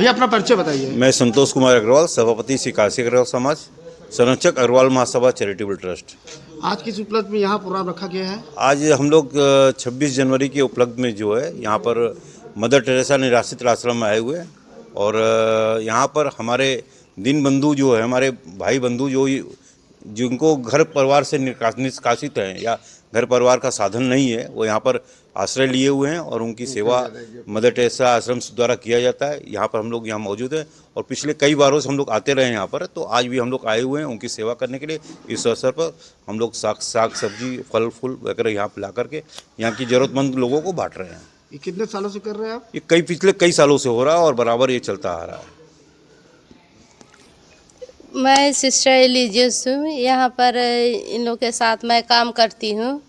भैया अपना परिचय बताइए। मैं संतोष कुमार अग्रवाल, सभापति श्री काशी अग्रवाल समाज, संरक्षक अग्रवाल महासभा चैरिटेबल ट्रस्ट। आज किस उपलक्ष्य में यहाँ प्रोग्राम रखा गया है? आज हम लोग 26 जनवरी के उपलक्ष्य में जो है यहाँ पर मदर टेरेसा निराश्रित आश्रम में आए हुए हैं और यहाँ पर हमारे दीन बंधु जो है, हमारे भाई बंधु जो जिनको घर परिवार से निष्कासित हैं या घर परिवार का साधन नहीं है, वो यहाँ पर आश्रय लिए हुए हैं और उनकी सेवा मदर टेरेसा आश्रम द्वारा किया जाता है। यहाँ पर हम लोग यहाँ मौजूद हैं और पिछले कई बारों से हम लोग आते रहे हैं यहाँ पर, तो आज भी हम लोग आए हुए हैं उनकी सेवा करने के लिए। इस अवसर पर हम लोग साग सब्जी, फल फूल वगैरह यहाँ पर ला करके यहाँ की ज़रूरतमंद लोगों को बांट रहे हैं। ये कितने सालों से कर रहे हैं आप? ये पिछले कई सालों से हो रहा है और बराबर ये चलता आ रहा है। मैं सिस्टर एलिजियस हूँ। यहाँ पर इन लोग के साथ मैं काम करती हूँ।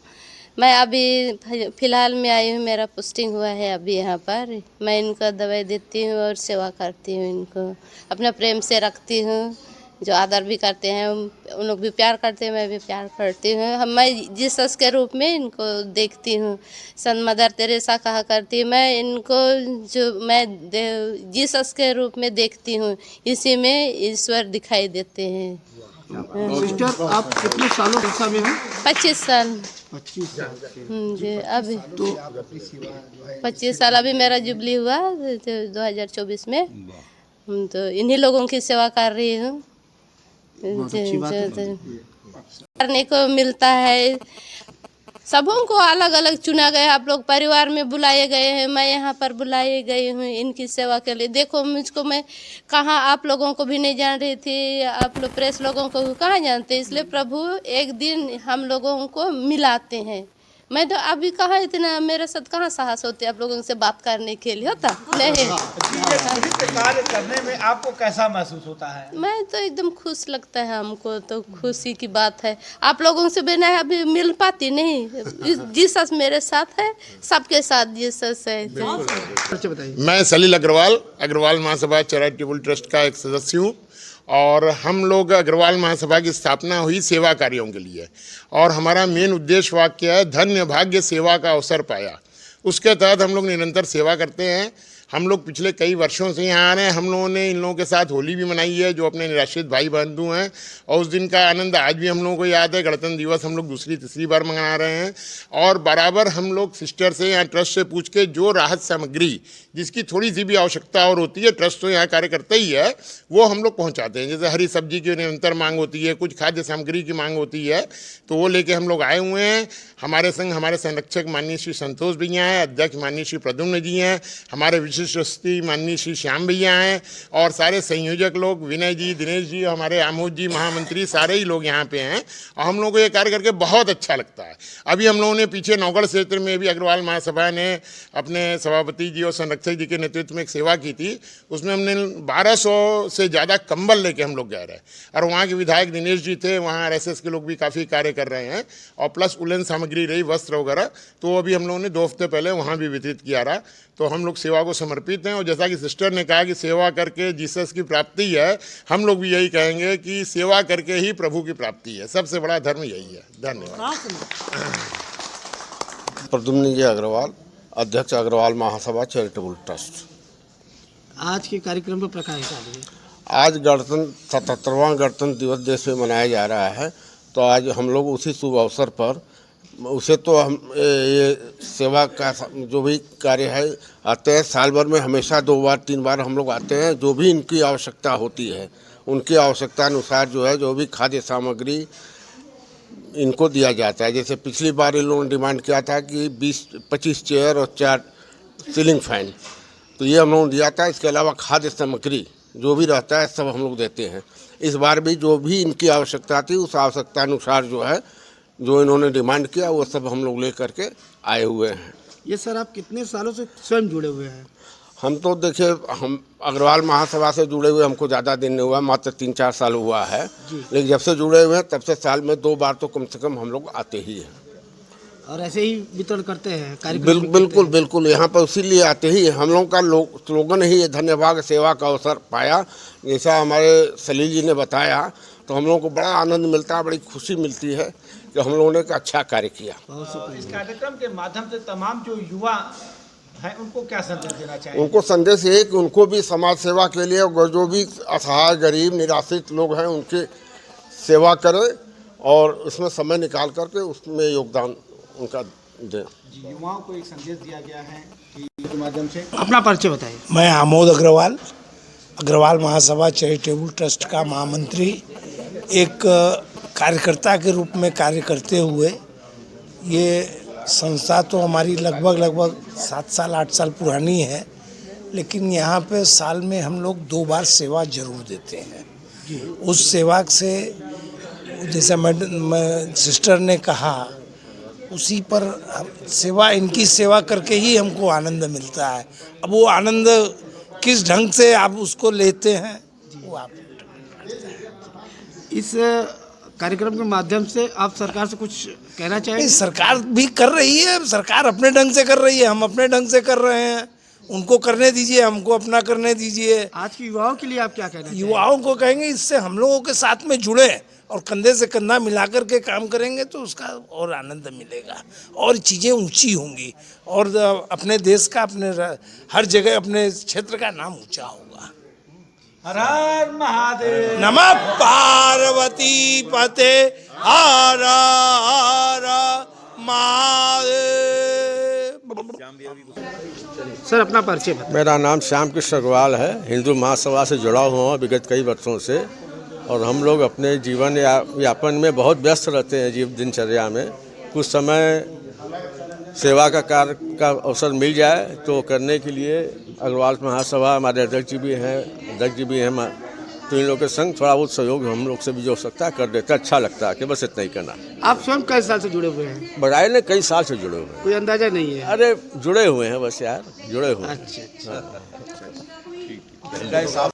मैं अभी फ़िलहाल में आई हूँ, मेरा पोस्टिंग हुआ है अभी यहाँ पर। मैं इनको दवाई देती हूँ और सेवा करती हूँ, इनको अपना प्रेम से रखती हूँ। जो आदर भी करते हैं, उन लोग भी प्यार करते हैं, मैं भी प्यार करती हूँ। मैं जीसस के रूप में इनको देखती हूँ। संत मदर तेरेसा कहा करती, मैं इनको जीसस के रूप में देखती हूँ, इसी में ईश्वर दिखाई देते हैं। सिस्टर आप कितने सालों से में हैं? 25 साल। 25 साल जी, अभी तो 25 साल अभी मेरा जुबली हुआ 2024 में। तो इन्हीं लोगों की सेवा कर रही हूँ। करने को मिलता है, सबों को अलग अलग चुना गया। आप लोग परिवार में बुलाए गए हैं, मैं यहाँ पर बुलाई गई हूँ इनकी सेवा के लिए। देखो मुझको, मैं कहाँ आप लोगों को भी नहीं जान रही थी, आप लोग प्रेस लोगों को कहाँ जानते, इसलिए प्रभु एक दिन हम लोगों को मिलाते हैं। मैं तो अभी कहाँ इतना मेरे साथ कहाँ साहस होते आप लोगों से बात करने के लिए, होता नहीं। कार्य करने में आपको कैसा महसूस होता है? मैं तो एकदम खुश लगता है, हमको तो खुशी की बात है। आप लोगों से बिना अभी मिल पाती नहीं। जीसस मेरे साथ है, सबके साथ जीसस है। परिचय बताइए। मैं सलील अग्रवाल, अग्रवाल महासभा चैरिटेबल ट्रस्ट का एक सदस्य हूँ और हम लोग अग्रवाल महासभा की स्थापना हुई सेवा कार्यों के लिए और हमारा मेन उद्देश्य वाक्य है धन्य भाग्य सेवा का अवसर पाया। उसके तहत हम लोग निरंतर सेवा करते हैं। हम लोग पिछले कई वर्षों से यहाँ आ रहे हैं। हम लोगों ने इन लोगों के साथ होली भी मनाई है, जो अपने निराश्रित भाई बंधु हैं, और उस दिन का आनंद आज भी हम लोगों को याद है। गणतंत्र दिवस हम लोग दूसरी तीसरी बार मना रहे हैं और बराबर हम लोग सिस्टर से यहाँ ट्रस्ट से पूछ के जो राहत सामग्री जिसकी थोड़ी सी भी आवश्यकता और होती है, ट्रस्ट तो यहाँ कार्य करता ही है, वो हम लोग पहुँचाते हैं। जैसे हरी सब्जी की निरंतर मांग होती है, कुछ खाद्य सामग्री की मांग होती है, तो वो लेके हम लोग आए हुए हैं। हमारे संग हमारे संरक्षक माननीय श्री संतोष भैया हैं, अध्यक्ष माननीय श्री प्रद्युम्न जी हैं, हमारे विशिष्ट अतिथि माननीय श्री श्याम भैया हैं और सारे संयोजक लोग विनय जी, दिनेश जी, हमारे आमोद जी महामंत्री, सारे ही लोग यहाँ पे हैं और हम लोगों को ये कार्य करके बहुत अच्छा लगता है। अभी हम लोगों ने पीछे नौगढ़ क्षेत्र में भी अग्रवाल महासभा ने अपने सभापति जी और संरक्षक जी के नेतृत्व में एक सेवा की थी। उसमें हमने 1200 से ज़्यादा कंबल लेके हम लोग गए रहे और वहाँ के विधायक दिनेश जी थे, वहाँ RSS के लोग भी काफ़ी कार्य कर रहे हैं और प्लस उलन सामग्री रही, वस्त्र वगैरह, तो अभी हम लोगों ने 2 हफ्ते पहले वहाँ भी वितरित किया रहा। तो हम लोग सेवा को समर्पित हैं और जैसा कि सिस्टर ने कहा कि सेवा करके जीसस की प्राप्ति है, हम लोग भी यही कहेंगे कि सेवा करके ही प्रभु की प्राप्ति है। सबसे बड़ा धर्म यही है। धन्यवाद। प्रद्युम्न जी अग्रवाल, अध्यक्ष अग्रवाल महासभा चैरिटेबल ट्रस्ट। आज के कार्यक्रम पर प्रकाश डालिए। आज 77वां गणतंत्र दिवस देश में मनाया जा रहा है, तो आज हम लोग उसी शुभ अवसर पर उसे तो हम ये सेवा का जो भी कार्य है आते हैं। साल भर में हमेशा 2 बार 3 बार हम लोग आते हैं। जो भी इनकी आवश्यकता होती है, उनकी आवश्यकता अनुसार जो है जो भी खाद्य सामग्री इनको दिया जाता है। जैसे पिछली बार इन लोगों ने डिमांड किया था कि 20-25 चेयर और 4 सीलिंग फैन, तो ये हम लोगों ने दिया था। इसके अलावा खाद्य सामग्री जो भी रहता है सब हम लोग देते हैं। इस बार भी जो भी इनकी आवश्यकता थी, उस आवश्यकता अनुसार जो है जो इन्होंने डिमांड किया वो सब हम लोग ले करके आए हुए हैं। ये सर आप कितने सालों से स्वयं जुड़े हुए हैं? हम तो देखिए, हम अग्रवाल महासभा से जुड़े हुए हमको ज़्यादा दिन नहीं हुआ, मात्र 3-4 साल हुआ है, लेकिन जब से जुड़े हुए हैं तब से साल में 2 बार तो कम से कम हम लोग आते ही हैं और ऐसे ही वितरण करते हैं कार्यक्रम। बिल्कुल बिल्कुल, यहाँ पर इसीलिए आते ही हम लोगों का स्लोगन ही धन्य भाग्य सेवा का अवसर पाया। जैसा हमारे सलील जी ने बताया, तो हम लोगों को बड़ा आनंद मिलता है, बड़ी खुशी मिलती है कि हम लोगों ने एक अच्छा कार्य किया। इस कार्यक्रम के माध्यम से तमाम जो युवा हैं उनको क्या संदेश देना चाहिए? उनको संदेश ये है कि उनको भी समाज सेवा के लिए जो भी असहाय गरीब निराश्रित लोग हैं उनकी सेवा करें और उसमें समय निकाल करके उसमें योगदान उनका दें। युवाओं को एक संदेश दिया गया है के माध्यम से। अपना परिचय बताइए। मैं आमोद अग्रवाल, अग्रवाल महासभा चैरिटेबल ट्रस्ट का महामंत्री, एक कार्यकर्ता के रूप में कार्य करते हुए ये संस्था तो हमारी लगभग 7 साल 8 साल पुरानी है, लेकिन यहाँ पे साल में हम लोग 2 बार सेवा जरूर देते हैं। उस सेवा से जैसे सिस्टर ने कहा उसी पर सेवा, इनकी सेवा करके ही हमको आनंद मिलता है। अब वो आनंद किस ढंग से आप उसको लेते हैं वो आप। इस कार्यक्रम के माध्यम से आप सरकार से कुछ कहना चाहेंगे? सरकार भी कर रही है, सरकार अपने ढंग से कर रही है, हम अपने ढंग से कर रहे हैं। उनको करने दीजिए, हमको अपना करने दीजिए। आज के युवाओं के लिए आप क्या कहना चाहेंगे? युवाओं को कहेंगे इससे हम लोगों के साथ में जुड़े और कंधे से कंधा मिलाकर के काम करेंगे तो उसका और आनंद मिलेगा और चीज़ें ऊंची होंगी और अपने देश का, अपने हर जगह अपने क्षेत्र का नाम ऊंचा होगा। हर हर महादेव। नमः पार्वती पते हर हर महादेव। सर अपना परिचय बताइए। मेरा नाम श्याम कृष्ण अग्रवाल है, हिंदू महासभा से जुड़ा हुआ हूँ विगत कई वर्षों से और हम लोग अपने जीवन यापन में बहुत व्यस्त रहते हैं। दिनचर्या में कुछ समय सेवा का कार्य का अवसर मिल जाए तो करने के लिए अग्रवाल महासभा हमारे अध्यक्ष जी भी हैं, तो इन लोगों के संग थोड़ा बहुत सहयोग हम लोग से भी जो हो सकता है कर देता है। अच्छा लगता है कि बस इतना ही करना। आप स्वयं कई साल से जुड़े हुए हैं? बड़ाई ने कई साल से जुड़े हुए हैं। कोई अंदाजा नहीं है? अरे जुड़े हुए हैं बस यार, जुड़े हुए हैं। अच्छा।